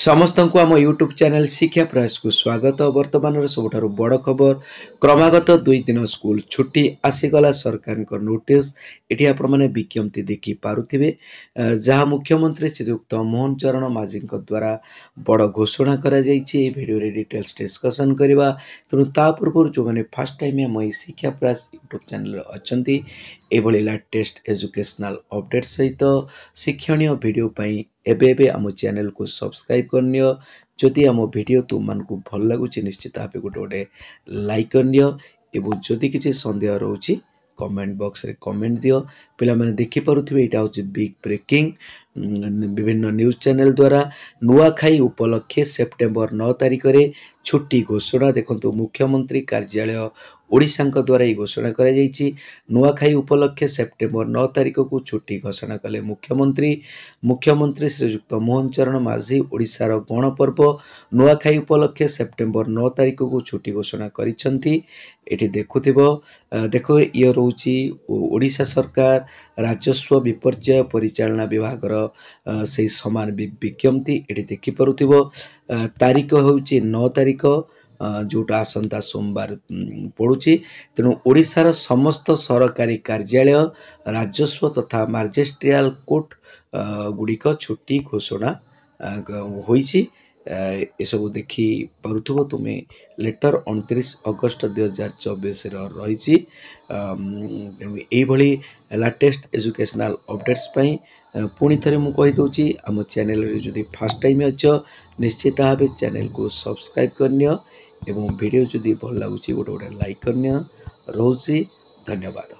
समस्त को आम यूट्यूब चैनल शिक्षा प्रयास को स्वागत। वर्तमान सबुठारु बड़ खबर क्रमागत 2 दिन स्कूल छुट्टी आसीगला सरकार नोटिस। ये आपण मैंने विज्ञप्ति देखि पारुथिबे जहाँ मुख्यमंत्री श्रीयुक्त मोहन चरण माझी द्वारा बड़ घोषणा करा जायछि। वीडियो रे डिटेल्स डिस्कशन करबा। तेणु ता पूर्व जो मैंने फर्स्ट टाइम आम शिक्षा प्रयास यूट्यूब चैनल अच्छी एभली लेटेस्ट एजुकेशनल अपडेट सहित शिक्षणीय वीडियो पाई एबे आम चैनल को सब्सक्राइब करनियो। जदि आम वीडियो तुमको भल लगुच निश्चित भाव गोटे गोटे लाइक करनियो एवं जदि किसी संदेह रोचे कमेंट बॉक्स रे कमेंट दियो। पिला माने देखि पारुथिबे एटा होची बिग ब्रेकिंग विभिन्न न्यूज चैनल द्वारा नुआखाई उपलक्षे सेप्टेम्बर 9 तारिख रे छुट्टी घोषणा। देखंतु मुख्यमंत्री कार्यालय ओडिशा द्वारा ही घोषणा करा जायछि। नुआखाई उपलक्षे सेप्टेम्बर 9 तारिख को छुट्टी घोषणा कले मुख्यमंत्री श्रीयुक्त मोहन चरण माझी। ओडिशार गणपर्व नुआखाई उपलक्षे सेप्टेम्बर 9 तारिख को छुट्टी घोषणा करिसंती। एठी देखो ये रोची ओडिशा सरकार राजस्व विपर्यय परिचालना विभाग से समान विज्ञप्ति एठी देखि पारुथिबो। तारिख होची 9 तारिख जोटा आसंता सोमवार पड़ुची। तेणु ओडिशार समस्त सरकारी कार्यालय राजस्व तथा मार्जेस्ट्रियल कोर्ट गुड़िक छुट्टी घोषणा होईची। एसबू देखि पारुथबो तुमे लेटर 29 अगस्त 2024 रही। तेणु यही लेटेस्ट एजुकेशनल अपडेट्स पाई पुणी थे मुझे कहीदे आम चैनल जदि फर्स्ट टाइम अच्छ निश्चित भाव चैनल को सब्सक्राइब करनियो एवं वीडियो जदि भल लगुच गोटे गोटे लाइक करनियो। रोची धन्यवाद।